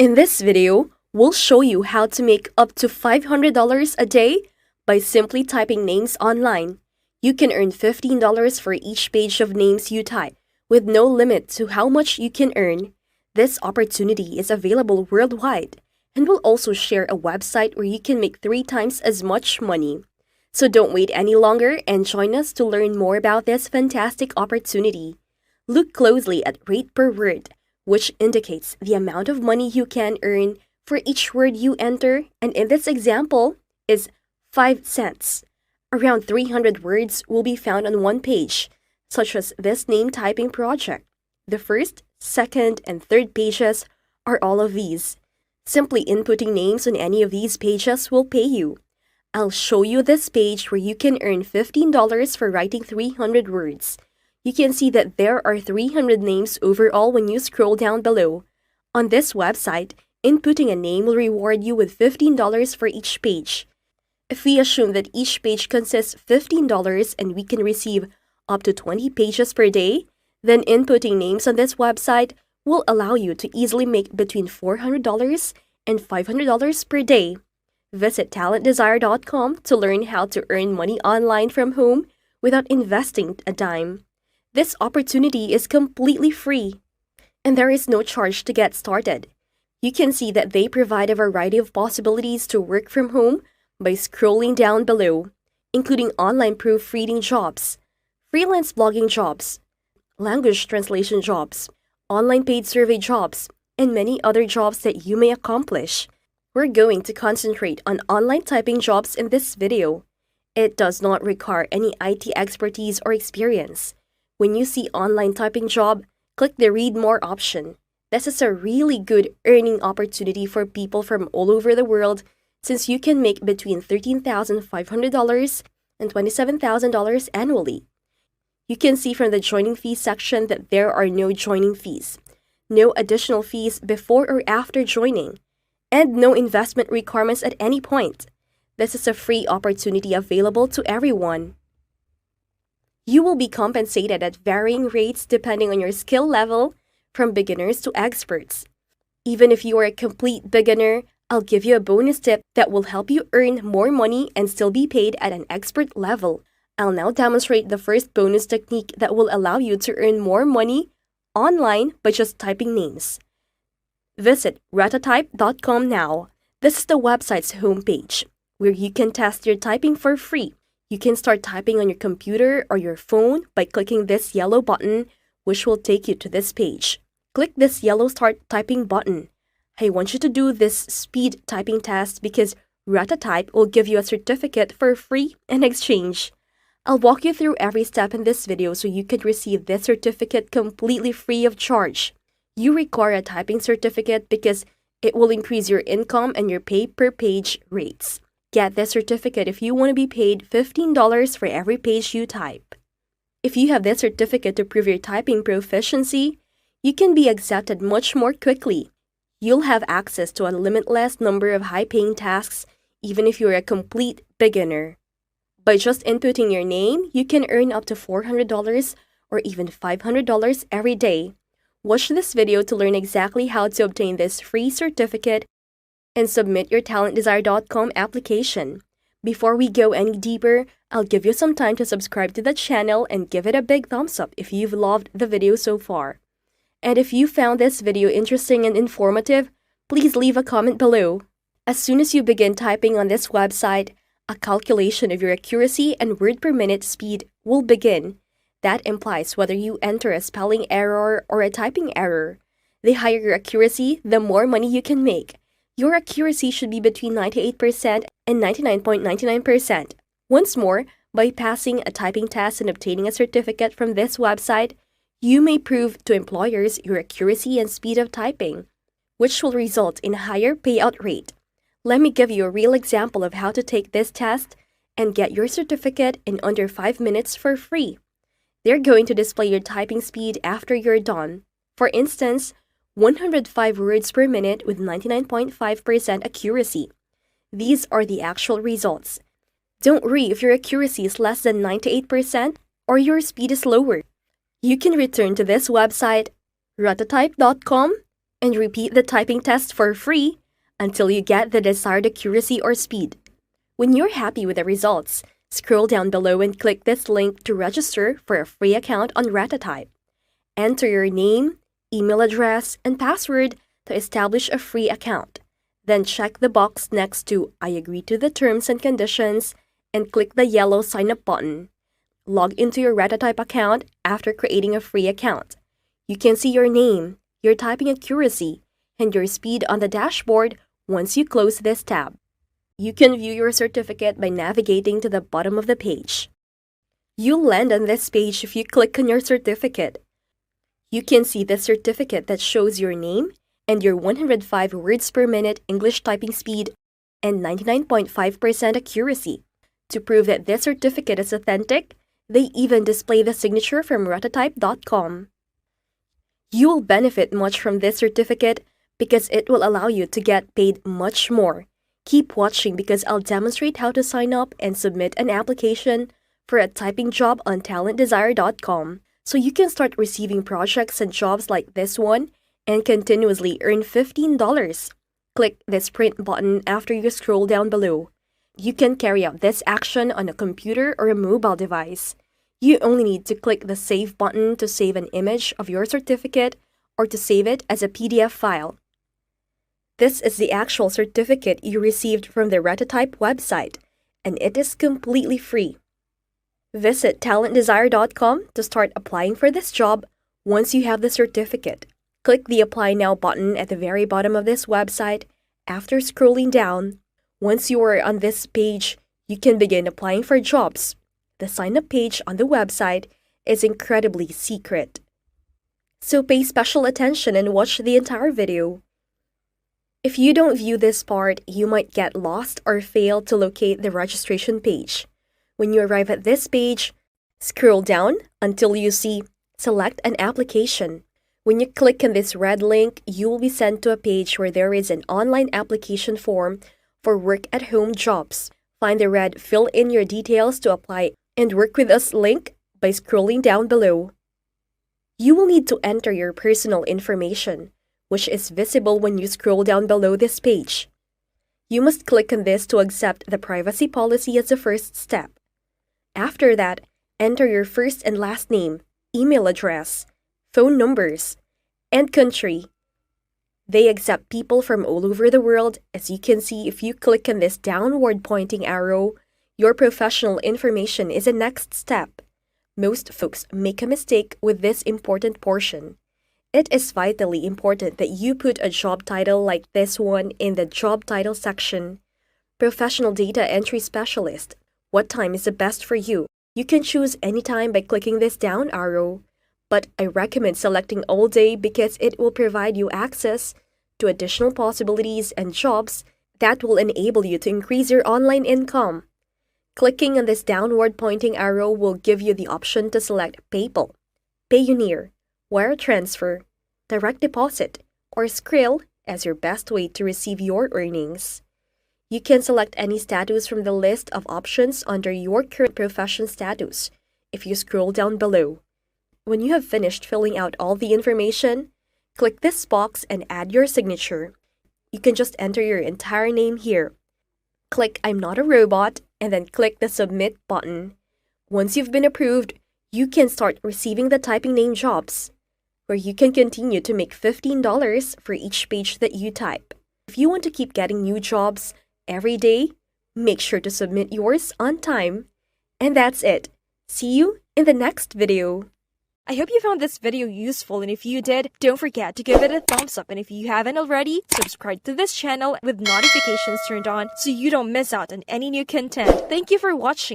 In this video, we'll show you how to make up to $500 a day by simply typing names online. You can earn $15 for each page of names you type, with no limit to how much you can earn. This opportunity is available worldwide, and we'll also share a website where you can make 3 times as much money. So don't wait any longer and join us to learn more about this fantastic opportunity. Look closely at rate per word, which indicates the amount of money you can earn for each word you enter, and in this example is 5 cents. Around 300 words will be found on one page, such as this name typing project. The first, second, and third pages are all of these. Simply inputting names on any of these pages will pay you. I'll show you this page where you can earn $15 for writing 300 words. You can see that there are 300 names overall when you scroll down below. On this website, inputting a name will reward you with $15 for each page. If we assume that each page consists $15 and we can receive up to 20 pages per day, then inputting names on this website will allow you to easily make between $400 and $500 per day. Visit Talentdesirecom to learn how to earn money online from home without investing a dime. This opportunity is completely free, and there is no charge to get started. You can see that they provide a variety of possibilities to work from home by scrolling down below, including online proofreading jobs, freelance blogging jobs, language translation jobs, online paid survey jobs, and many other jobs that you may accomplish. We're going to concentrate on online typing jobs in this video. It does not require any IT expertise or experience. When you see online typing job, click the Read More option. This is a really good earning opportunity for people from all over the world, since you can make between $13,500 and $27,000 annually. You can see from the joining fees section that there are no joining fees, no additional fees before or after joining, and no investment requirements at any point. This is a free opportunity available to everyone. You will be compensated at varying rates depending on your skill level, from beginners to experts. Even if you are a complete beginner, I'll give you a bonus tip that will help you earn more money and still be paid at an expert level. I'll now demonstrate the first bonus technique that will allow you to earn more money online by just typing names. Visit httpsgo.fiverr.com now. This is the website's homepage, where you can test your typing for free. You can start typing on your computer or your phone by clicking this yellow button, which will take you to this page. Click this yellow Start Typing button. I want you to do this speed typing test because Ratatype will give you a certificate for free in exchange. I'll walk you through every step in this video so you can receive this certificate completely free of charge. You require a typing certificate because it will increase your income and your pay per page rates. Get this certificate if you want to be paid $15 for every page you type. If you have this certificate to prove your typing proficiency, you can be accepted much more quickly. You'll have access to a limitless number of high-paying tasks even if you're a complete beginner. By just inputting your name, you can earn up to $400 or even $500 every day. Watch this video to learn exactly how to obtain this free certificate and submit your Talentdesire.com application. Before we go any deeper, I'll give you some time to subscribe to the channel and give it a big thumbs up if you've loved the video so far. And if you found this video interesting and informative, please leave a comment below. As soon as you begin typing on this website, a calculation of your accuracy and word per minute speed will begin. That implies whether you enter a spelling error or a typing error. The higher your accuracy, the more money you can make. Your accuracy should be between 98% and 99.99%. Once more, by passing a typing test and obtaining a certificate from this website, you may prove to employers your accuracy and speed of typing, which will result in a higher payout rate. Let me give you a real example of how to take this test and get your certificate in under 5 minutes for free. They're going to display your typing speed after you're done. For instance, 105 words per minute with 99.5% accuracy. These are the actual results. Don't worry if your accuracy is less than 98% or your speed is lower. You can return to this website, ratatype.com, and repeat the typing test for free until you get the desired accuracy or speed. When you're happy with the results, scroll down below and click this link to register for a free account on Ratatype. Enter your name, email address, and password to establish a free account. Then check the box next to I agree to the terms and conditions and click the yellow sign up button. Log into your Ratatype account after creating a free account. You can see your name, your typing accuracy, and your speed on the dashboard once you close this tab. You can view your certificate by navigating to the bottom of the page. You'll land on this page if you click on your certificate. You can see the certificate that shows your name and your 105 words per minute English typing speed and 99.5% accuracy. To prove that this certificate is authentic, they even display the signature from ratatype.com. You will benefit much from this certificate because it will allow you to get paid much more. Keep watching because I'll demonstrate how to sign up and submit an application for a typing job on Talentdesire.com so you can start receiving projects and jobs like this one and continuously earn $15. Click this print button after you scroll down below. You can carry out this action on a computer or a mobile device. You only need to click the Save button to save an image of your certificate or to save it as a PDF file. This is the actual certificate you received from the Ratatype website, and it is completely free. Visit Talentdesire.com to start applying for this job once you have the certificate. Click the Apply Now button at the very bottom of this website after scrolling down. Once you are on this page, you can begin applying for jobs. The sign-up page on the website is incredibly secret. So pay special attention and watch the entire video. If you don't view this part, you might get lost or fail to locate the registration page. When you arrive at this page, scroll down until you see Select an application. When you click on this red link, you will be sent to a page where there is an online application form for work-at-home jobs. Find the red Fill in your details to apply and work with us link by scrolling down below. You will need to enter your personal information, which is visible when you scroll down below this page. You must click on this to accept the privacy policy as the first step. After that, enter your first and last name, email address, phone numbers, and country. They accept people from all over the world. As you can see, if you click on this downward pointing arrow, your professional information is the next step. Most folks make a mistake with this important portion. It is vitally important that you put a job title like this one in the job title section. Professional Data Entry Specialist. What time is the best for you? You can choose any time by clicking this down arrow, but I recommend selecting all day because it will provide you access to additional possibilities and jobs that will enable you to increase your online income. Clicking on this downward pointing arrow will give you the option to select PayPal, Payoneer, wire transfer, direct deposit, or Skrill as your best way to receive your earnings. You can select any status from the list of options under your current profession status if you scroll down below. When you have finished filling out all the information, click this box and add your signature. You can just enter your entire name here. Click I'm not a robot and then click the Submit button. Once you've been approved, you can start receiving the typing name jobs, where you can continue to make $15 for each page that you type. If you want to keep getting new jobs every day, make sure to submit yours on time. And that's it. See you in the next video. I hope you found this video useful, and if you did, don't forget to give it a thumbs up, and if you haven't already, subscribe to this channel with notifications turned on so you don't miss out on any new content. Thank you for watching.